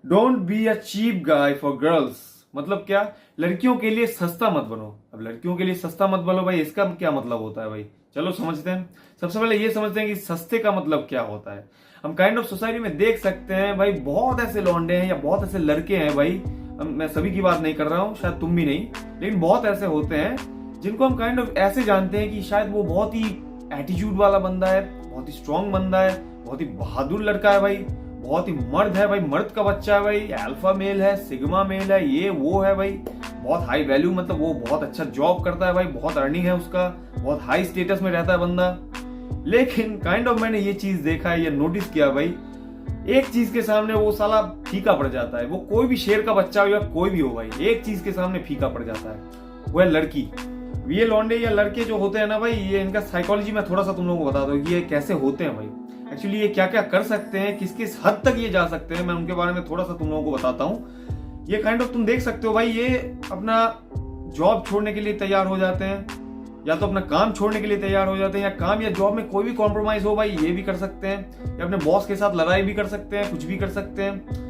Don't be a cheap guy for girls. मतलब क्या, लड़कियों के लिए सस्ता मत बनो। अब लड़कियों के लिए सस्ता मत बनो भाई, इसका क्या मतलब होता है भाई? चलो समझते हैं। सबसे पहले ये समझते हैं कि सस्ते का मतलब क्या होता है। हम काइंड ऑफ सोसाइटी में देख सकते हैं भाई, बहुत ऐसे लौंडे हैं या बहुत ऐसे लड़के हैं भाई, मैं सभी की बात नहीं कर रहा हूं, शायद तुम भी नहीं, लेकिन बहुत ऐसे होते हैं जिनको हम काइंड ऑफ ऐसे जानते हैं कि शायद वो बहुत ही एटीट्यूड वाला बंदा है, बहुत ही स्ट्रांग बंदा है, बहुत ही बहादुर लड़का है भाई, बहुत ही मर्द है भाई, मर्द का बच्चा है भाई, अल्फा मेल है, सिग्मा मेल है, ये वो है भाई, बहुत हाई वैल्यू, मतलब वो बहुत अच्छा जॉब करता है भाई, बहुत अर्निंग है उसका, बहुत हाई स्टेटस में रहता है बंदा। लेकिन काइंड ऑफ मैंने ये चीज देखा है, ये नोटिस किया भाई, एक चीज के सामने वो साला फीका पड़ जाता है। वो कोई भी शेर का बच्चा हो या कोई भी हो भाई, एक चीज के सामने फीका पड़ जाता है, वो है लड़की। ये लौंडे या लड़के जो होते हैं ना भाई, ये इनका साइकोलॉजी में थोड़ा सा तुम लोगों को बता दो कि ये कैसे होते हैं भाई। एक्चुअली ये क्या क्या कर सकते हैं, किस किस हद तक ये जा सकते हैं, मैं उनके बारे में थोड़ा सा तुम लोगों को बताता हूँ। ये काइंड ऑफ तुम देख सकते हो भाई, ये अपना जॉब छोड़ने के लिए तैयार हो जाते हैं, या तो अपना काम छोड़ने के लिए तैयार हो जाते हैं, या काम या जॉब में कोई भी कॉम्प्रोमाइज हो भाई ये भी कर सकते हैं, या अपने बॉस के साथ लड़ाई भी कर सकते हैं, कुछ भी कर सकते हैं,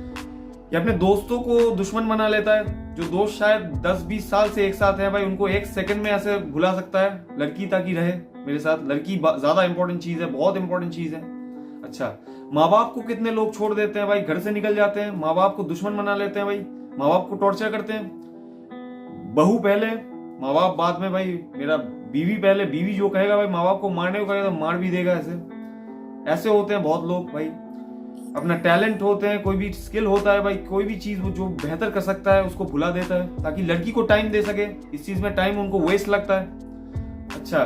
या अपने दोस्तों को दुश्मन बना लेता है। जो दोस्त शायद 10-20 साल से एक साथ है भाई, उनको एक सेकंड में ऐसे भुला सकता है, लड़की ताकि रहे मेरे साथ। लड़की ज्यादा इंपॉर्टेंट चीज है, बहुत इंपॉर्टेंट चीज है। अच्छा, माँ बाप को कितने लोग छोड़ देते हैं भाई, घर से निकल जाते हैं, माँ बाप को दुश्मन बना लेते हैं भाई, माँ बाप को टॉर्चर करते हैं। बहू पहले, माँ बाप बाद में भाई, मेरा बीवी पहले। बीवी जो कहेगा भाई, माँ बाप को मारने को कहेगा तो मार भी देगा। ऐसे ऐसे होते हैं बहुत लोग भाई। अपना टैलेंट होते हैं, कोई भी स्किल होता है भाई, कोई भी चीज वो जो बेहतर कर सकता है उसको भुला देता है ताकि लड़की को टाइम दे सके। इस चीज में टाइम उनको वेस्ट लगता है। अच्छा,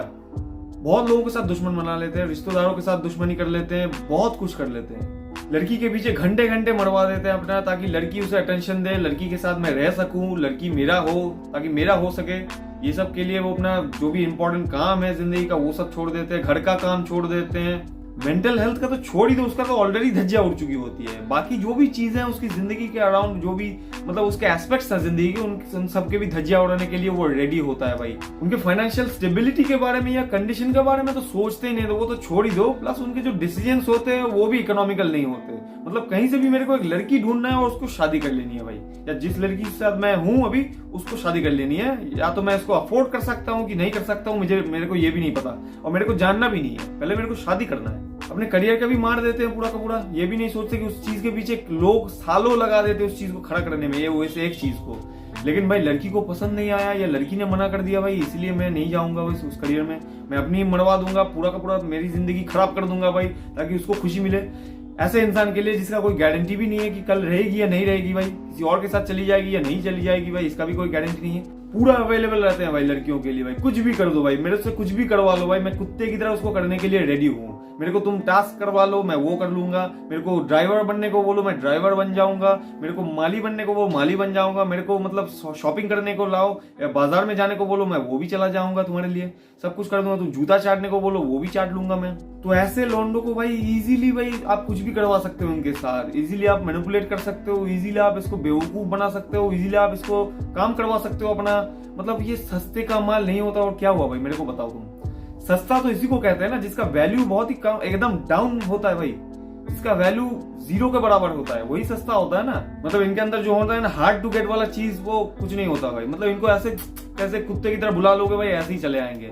बहुत लोगों के साथ दुश्मन बना लेते हैं, रिश्तेदारों के साथ दुश्मनी कर लेते हैं, बहुत कुछ कर लेते हैं। लड़की के पीछे घंटे घंटे मरवा देते हैं अपना, ताकि लड़की उसे अटेंशन दे, लड़की के साथ मैं रह सकूं, लड़की मेरा हो, ताकि मेरा हो सके। ये सब के लिए वो अपना जो भी इंपॉर्टेंट काम है जिंदगी का वो सब छोड़ देते हैं, घर का काम छोड़ देते हैं। मेंटल हेल्थ का तो छोड़ ही दो, उसका तो ऑलरेडी धज्जिया उड़ चुकी होती है। बाकी जो भी चीजें हैं उसकी जिंदगी के अराउंड, जो भी मतलब उसके एस्पेक्ट्स हैं जिंदगी के, उन सबके भी धज्जिया उड़ाने के लिए वो रेडी होता है भाई। उनके फाइनेंशियल स्टेबिलिटी के बारे में या कंडीशन के बारे में तो सोचते ही नहीं, तो वो तो छोड़ ही दो। प्लस उनके जो डिसीजंस होते हैं वो भी इकोनॉमिकल नहीं होते। मतलब कहीं से भी मेरे को एक लड़की ढूंढना है और उसको शादी कर लेनी है भाई, या जिस लड़की के साथ मैं हूं अभी उसको शादी कर लेनी है। या तो मैं इसको अफोर्ड कर सकता हूँ कि नहीं कर सकता हूँ, मेरे को ये भी नहीं पता, और मेरे को जानना भी नहीं है। पहले मेरे को शादी करना है। अपने करियर का भी मार देते हैं पूरा का पूरा, ये भी नहीं सोचते कि उस चीज के पीछे लोग सालों लगा देते उस चीज को खड़ा करने में, ये वैसे एक चीज को। लेकिन भाई लड़की को पसंद नहीं आया या लड़की ने मना कर दिया भाई, इसलिए मैं नहीं जाऊंगा उस करियर में, मैं अपनी मरवा दूंगा, पूरा का पूरा मेरी जिंदगी खराब कर दूंगा भाई, ताकि उसको खुशी मिले। ऐसे इंसान के लिए जिसका कोई गारंटी भी नहीं है कि कल रहेगी या नहीं रहेगी भाई, किसी और के साथ चली जाएगी या नहीं चली जाएगी भाई, इसका भी कोई गारंटी नहीं है। पूरा अवेलेबल रहते हैं भाई लड़कियों के लिए भाई, कुछ भी कर दो भाई, मेरे से कुछ भी करवा लो भाई, मैं कुत्ते की तरह उसको करने के लिए रेडी हूँ। मेरे को तुम टास्क करवा लो, मैं वो कर लूंगा। मेरे को ड्राइवर बनने को बोलो, मैं ड्राइवर बन जाऊंगा। मेरे को माली बनने को वो माली बन जाऊंगा। मेरे को मतलब शॉपिंग करने को लाओ या बाजार में जाने को बोलो, मैं वो भी चला जाऊंगा तुम्हारे लिए, सब कुछ कर दूंगा। तुम जूता चाटने को बोलो, वो भी चाट लूंगा मैं। तो ऐसे लौंडों को भाई इजीली भाई आप कुछ भी करवा सकते हो उनके साथ, इजीली आप मैनिपुलेट कर सकते हो, इजीली आप इसको बेवकूफ बना सकते हो, इजीली आप इसको काम करवा सकते हो अपना। मतलब ये सस्ते का माल नहीं होता। और क्या हुआ भाई, मेरे को बताओ तुम। सस्ता तो इसी को कहते हैं ना जिसका वैल्यू बहुत ही कम, एकदम डाउन होता है भाई, जिसका वैल्यू 0 के बराबर होता है, वही सस्ता होता है ना। मतलब इनके अंदर जो होता है ना हार्ड टू गेट वाला चीज, वो कुछ नहीं होता भाई। मतलब इनको ऐसे कैसे कुत्ते की तरह बुला लोगे भाई, ऐसे ही चले आएंगे।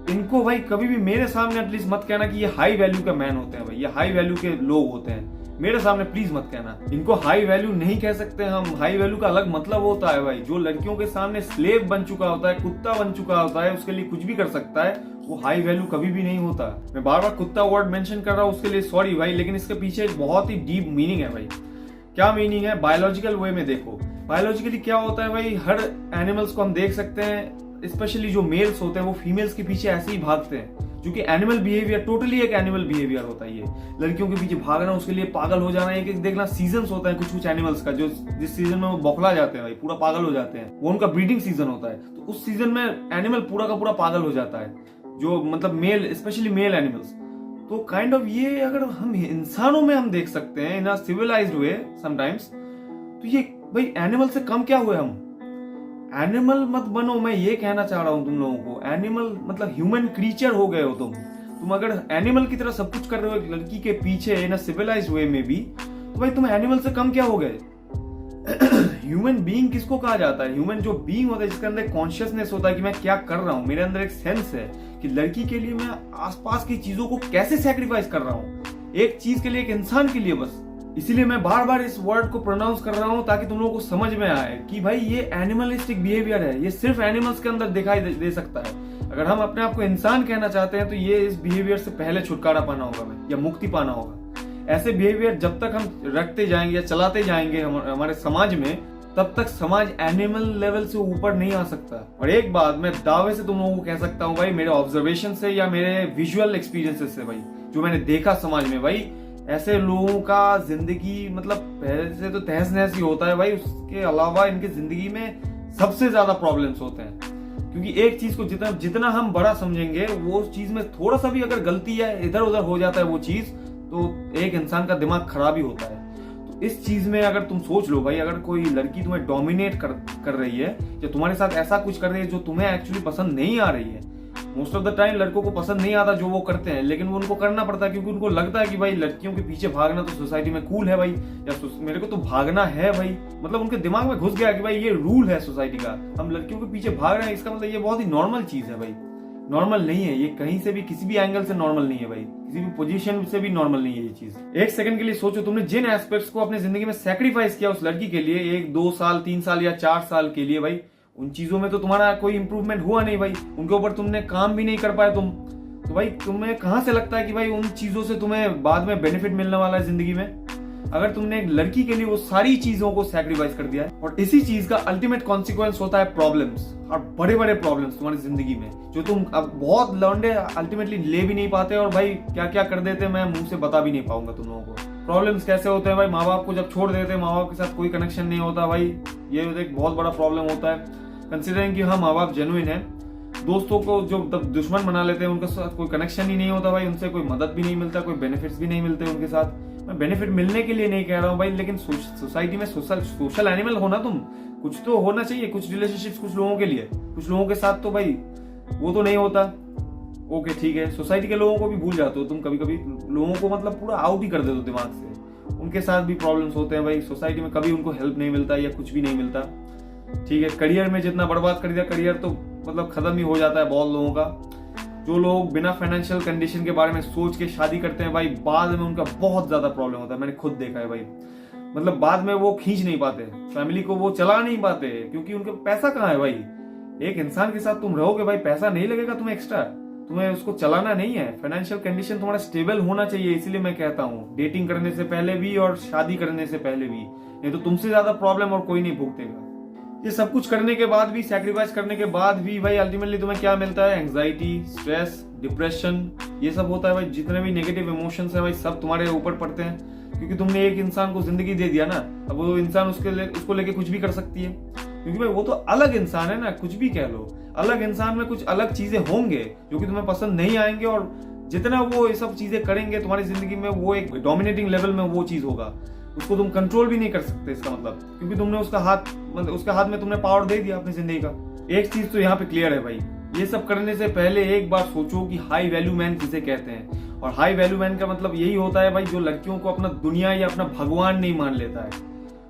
इनको भाई कभी भी मेरे सामने एटलीस्ट मत कहना कि ये हाई वैल्यू के मैन होते हैं भाई, ये हाई वैल्यू के लोग होते हैं, मेरे सामने प्लीज मत कहना। इनको हाई वैल्यू नहीं कह सकते हम। हाई वैल्यू का अलग मतलब होता है भाई, जो लड़कियों के सामने स्लेव बन चुका होता है, कुत्ता बन चुका होता है, उसके लिए कुछ भी कर सकता है, वो हाई वैल्यू कभी भी नहीं होता। मैं बार बार कुत्ता वर्ड मेंशन कर रहा हूँ, उसके लिए सॉरी भाई, लेकिन इसके पीछे एक बहुत ही डीप मीनिंग है भाई। क्या मीनिंग है? बायोलॉजिकल वे में देखो, बायोलॉजिकली क्या होता है भाई, हर एनिमल्स को हम देख सकते हैं, स्पेशली जो मेल्स होते हैं वो फीमेल्स के पीछे ऐसे ही भागते हैं, जो कि एनिमल बिहेवियर, टोटली एक एनिमल बिहेवियर होता है। ये लड़कियों के पीछे भागना, उसके लिए पागल हो जाना। एक देखना सीजन्स होता है कुछ कुछ एनिमल्स का, जो जिस सीजन में वो बौखला जाते हैं भाई, पूरा पागल हो जाते हैं, वो उनका ब्रीडिंग सीजन होता है। तो उस सीजन में एनिमल पूरा का पूरा पागल हो जाता है, जो मतलब मेल, स्पेशली मेल एनिमल्स। तो काइंड ऑफ ये अगर हम इंसानों में हम देख सकते हैं इन अ सिविलाइज्ड वे समटाइम्स, तो ये भाई एनिमल से कम क्या हुए हम। एनिमल मत बनो, मैं ये कहना चाह रहा हूं तुम लोगों को। एनिमल मतलब ह्यूमन क्रीचर हो गए हो तुम अगर एनिमल की तरह सब कुछ कर रहे हो एक लड़की के पीछे इन अ सिविलाइज्ड वे में भी, तो भाई तुम एनिमल से कम क्या हो गए। ह्यूमन बीइंग किसको कहा जाता है? ह्यूमन जो बीइंग होता है जिसके अंदर कॉन्शियसनेस होता है कि मैं क्या कर रहा हूँ, मेरे अंदर एक सेंस है कि लड़की के लिए मैं आसपास की चीजों को कैसे सेक्रीफाइस कर रहा हूँ, एक चीज के लिए, एक इंसान के लिए बस। इसीलिए मैं बार बार इस वर्ड को प्रोनाउंस कर रहा हूँ ताकि तुम लोगों को समझ में आए कि भाई ये एनिमलिस्टिक बिहेवियर है, ये सिर्फ एनिमल्स के अंदर दिखाई दे सकता है। अगर हम अपने आप को इंसान कहना चाहते हैं तो ये इस बिहेवियर से पहले छुटकारा पाना होगा भाई, या मुक्ति पाना होगा। ऐसे बिहेवियर जब तक हम रखते जाएंगे या चलाते जाएंगे हमारे समाज में, तब तक समाज एनिमल लेवल से ऊपर नहीं आ सकता। और एक बात मैं दावे से तुम लोगों को कह सकता हूँ भाई, मेरे ऑब्जर्वेशन से या मेरे विजुअल एक्सपीरियंसेस से भाई, जो मैंने देखा समाज में भाई, ऐसे लोगों का जिंदगी मतलब पहले से तो तहस नहस ही होता है भाई, उसके अलावा इनकी जिंदगी में सबसे ज्यादा प्रॉब्लम्स होते हैं। क्योंकि एक चीज को जितना हम बड़ा समझेंगे, वो चीज में थोड़ा सा भी अगर गलती या इधर उधर हो जाता है वो चीज, तो एक इंसान का दिमाग खराब ही होता है। तो इस चीज में अगर तुम सोच लो भाई, अगर कोई लड़की तुम्हें डोमिनेट कर रही है या तुम्हारे साथ ऐसा कुछ कर रही है जो तुम्हें एक्चुअली पसंद नहीं आ रही है, मोस्ट ऑफ द टाइम लड़कों को पसंद नहीं आता जो वो करते हैं, लेकिन वो उनको करना पड़ता है क्योंकि उनको लगता है कि भाई लड़कियों के पीछे भागना तो सोसाइटी में कूल है भाई, या मेरे को तो भागना है भाई। मतलब उनके दिमाग में घुस गया कि भाई ये रूल है सोसाइटी का, हम लड़कियों के पीछे भाग रहे हैं, इसका मतलब ये बहुत ही नॉर्मल चीज है भाई। नॉर्मल नहीं है ये, कहीं से भी किसी भी एंगल से नॉर्मल नहीं है भाई, किसी भी पोजीशन से भी नॉर्मल नहीं है ये चीज। एक सेकंड के लिए सोचो, तुमने जिन एस्पेक्ट्स को अपनी जिंदगी में सेक्रीफाइस किया उस लड़की के लिए, 1 2 साल 3 साल या 4 साल के लिए भाई, उन चीजों में तो तुम्हारा कोई इंप्रूवमेंट हुआ नहीं भाई, उनके ऊपर तुमने काम भी नहीं कर पाए तुम, तो भाई तुम्हें कहां से लगता है कि भाई उन चीजों से तुम्हें बाद में बेनिफिट मिलने वाला है जिंदगी में? अगर तुमने एक लड़की के लिए वो सारी चीजों को सैक्रिफाइस कर दिया है, और इसी चीज का अल्टीमेट कॉन्सिक्वेंस होता है प्रॉब्लम्स, और बड़े बड़े प्रॉब्लम्स तुम्हारी जिंदगी में, जो तुम अब बहुत लौंडे अल्टीमेटली ले भी नहीं पाते, और भाई क्या क्या कर देते मैं मुंह से बता भी नहीं पाऊंगा तुम लोगों को। प्रॉब्लम्स कैसे होते हैं भाई? माँ बाप को जब छोड़ देते हैं, माँ बाप के साथ कोई कनेक्शन नहीं होता भाई, ये एक बहुत बड़ा प्रॉब्लम होता है। कंसिडरिंग कि हाँ माँ बाप जेन्युइन है, दोस्तों को जो दुश्मन बना लेते हैं, उनके साथ कोई कनेक्शन ही नहीं होता भाई, उनसे कोई मदद भी नहीं मिलता, कोई बेनिफिट्स भी नहीं मिलते उनके साथ। मैं बेनिफिट मिलने के लिए नहीं कह रहा हूँ भाई, लेकिन सोसाइटी में सोशल एनिमल होना, तुम कुछ तो होना चाहिए, कुछ रिलेशनशिप्स कुछ लोगों के लिए, कुछ लोगों के साथ तो भाई वो तो नहीं होता। ओके ठीक है, सोसाइटी के लोगों को भी भूल जाते हो तुम, कभी कभी लोगों को मतलब पूरा आउट ही कर देते हो दिमाग से, उनके साथ भी प्रॉब्लम्स होते हैं भाई। सोसाइटी में कभी उनको हेल्प नहीं मिलता या कुछ भी नहीं मिलता, ठीक है। करियर में जितना बर्बाद कर दिया, करियर तो मतलब खत्म ही हो जाता है बहुत लोगों का। जो लोग बिना फाइनेंशियल कंडीशन के बारे में सोच के शादी करते हैं भाई, बाद में उनका बहुत ज्यादा प्रॉब्लम होता है, मैंने खुद देखा है भाई। मतलब बाद में वो खींच नहीं पाते, फैमिली को वो चला नहीं पाते, क्योंकि उनके पैसा कहाँ है भाई। एक इंसान के साथ तुम रहोगे भाई, पैसा नहीं लगेगा तुम्हें एक्स्ट्रा, तुम्हें उसको चलाना नहीं है। फाइनेंशियल कंडीशन तुम्हारा स्टेबल होना चाहिए, इसीलिए मैं कहता हूँ डेटिंग करने से पहले भी और शादी करने से पहले भी, नहीं तो तुमसे ज्यादा प्रॉब्लम और कोई नहीं भुगतेगा। ये सब कुछ करने के बाद भी, सैक्रिफाइस करने के बाद भी भाई अल्टीमेटली तुम्हें क्या मिलता है? एंग्जाइटी, स्ट्रेस, डिप्रेशन, ये सब होता है भाई। जितने भी नेगेटिव इमोशंस है भाई, सब तुम्हारे ऊपर पड़ते हैं, क्योंकि तुमने एक इंसान को जिंदगी दे दिया ना, अब वो इंसान उसको लेके कुछ भी कर सकती है, क्योंकि भाई वो तो अलग इंसान है ना, कुछ भी कह लो। अलग इंसान में कुछ अलग चीजें होंगे जो कि तुम्हें पसंद नहीं आएंगे, और जितना वो ये सब चीजें करेंगे तुम्हारी जिंदगी में, वो एक डोमिनेटिंग लेवल में वो चीज होगा, उसको तुम कंट्रोल भी नहीं कर सकते इसका मतलब, क्योंकि तुमने उसके हाथ में तुमने पावर दे दिया अपनी जिंदगी का। एक चीज तो यहाँ पे क्लियर है भाई, ये सब करने से पहले एक बार सोचो कि हाई वैल्यू मैन किसे कहते हैं। और हाई वैल्यू मैन का मतलब यही होता है भाई, जो लड़कियों को अपना दुनिया या अपना भगवान नहीं मान लेता है।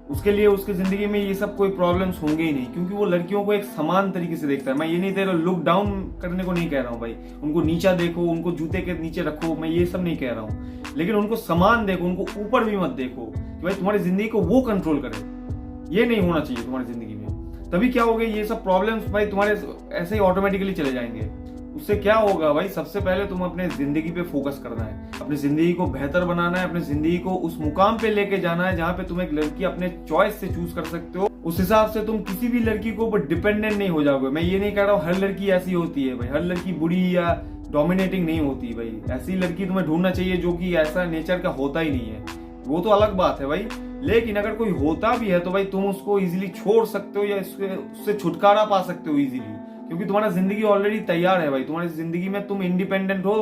उसके लिए उसकी जिंदगी में ये सब कोई प्रॉब्लम्स होंगे ही नहीं, क्योंकि वो लड़कियों को एक समान तरीके से देखता है। मैं ये नहीं कह रहा, लुक डाउन करने को नहीं कह रहा हूँ भाई, उनको नीचा देखो, उनको जूते के नीचे रखो, मैं ये सब नहीं कह रहा हूँ, लेकिन उनको समान देखो, उनको ऊपर भी मत देखो कि भाई तुम्हारी जिंदगी को वो कंट्रोल करे। ये नहीं होना चाहिए तुम्हारी जिंदगी में। तभी क्या होगा, ये सब प्रॉब्लम्स भाई तुम्हारे ऐसे ही ऑटोमेटिकली चले जाएंगे। उससे क्या होगा भाई, सबसे पहले तुम अपने जिंदगी पे फोकस करना है, अपनी जिंदगी को बेहतर बनाना है, अपनी जिंदगी को उस मुकाम पे लेके जाना है जहाँ पे तुम एक लड़की अपने चॉइस से चूज कर सकते हो। उस हिसाब से तुम किसी भी लड़की के ऊपर डिपेंडेंट नहीं हो जाओगे। मैं ये नहीं कह रहा हूँ हर लड़की ऐसी होती है भाई, हर लड़की बुरी या डोमिनेटिंग नहीं होती भाई। ऐसी लड़की तुम्हें ढूंढना चाहिए जो कि ऐसा नेचर का होता ही नहीं है, वो तो अलग बात है भाई। लेकिन अगर कोई होता भी है तो भाई तुम उसको इजीली छोड़ सकते हो या उससे छुटकारा पा सकते हो इजीली, क्योंकि तुम्हारा जिंदगी ऑलरेडी तैयार है भाई। तुम्हारी जिंदगी में तुम इंडिपेंडेंट हो,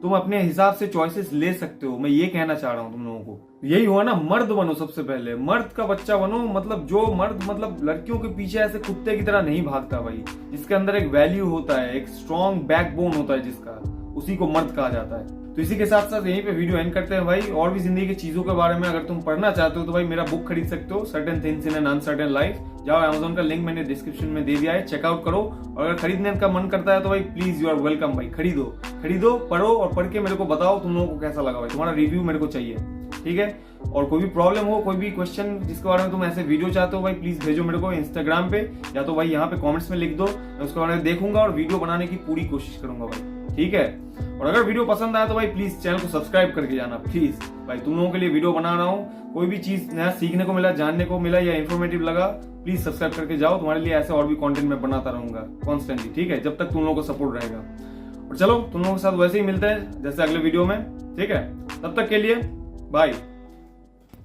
तुम अपने हिसाब से चॉइसेस ले सकते हो। मैं ये कहना चाह रहा हूँ तुम लोगों को। यही हुआ ना, मर्द बनो सबसे पहले, मर्द का बच्चा बनो। मतलब जो मर्द मतलब लड़कियों के पीछे ऐसे कुत्ते की तरह नहीं भागता भाई, जिसके अंदर एक वैल्यू होता है, एक स्ट्रॉन्ग बैकबोन होता है जिसका, उसी को मर्द कहा जाता है। तो इसी के साथ साथ यहीं पे वीडियो एंड करते हैं भाई। और भी जिंदगी की चीजों के बारे में अगर तुम पढ़ना चाहते हो तो भाई मेरा बुक खरीद सकते हो, certain things in an uncertain life. जाओ अमेजोन का लिंक मैंने डिस्क्रिप्शन में दे दिया है, चेकआउट करो। और अगर खरीदने का मन करता है तो भाई प्लीज यू आर वेलकम भाई, खरीदो खरीदो, पढ़ो और पढ़ के मेरे को बताओ तुम लोगों को कैसा लगा भाई, तुम्हारा रिव्यू मेरे को चाहिए, ठीक है। और कोई भी प्रॉब्लम हो, कोई भी क्वेश्चन जिसके बारे में तुम ऐसे वीडियो चाहते हो भाई, प्लीज भेजो मेरे को इंस्टाग्राम पे, या तो भाई यहाँ पे कमेंट्स में लिख दो, मैं उसके बारे में देखूंगा और वीडियो बनाने की पूरी कोशिश करूंगा भाई, ठीक है। और अगर वीडियो पसंद आया तो भाई प्लीज चैनल को सब्सक्राइब करके जाना प्लीज भाई, तुम लोगों के लिए वीडियो बना रहा हूँ। कोई भी चीज नया सीखने को मिला, जानने को मिला या इन्फॉर्मेटिव लगा, प्लीज सब्सक्राइब करके जाओ। तुम्हारे लिए ऐसे और भी कंटेंट मैं बनाता रहूंगा कॉन्स्टेंटली, ठीक है, जब तक तुम लोगों को सपोर्ट रहेगा। और चलो तुम लोगों के साथ वैसे ही मिलते हैं जैसे अगले वीडियो में, ठीक है। तब तक के लिए बाय।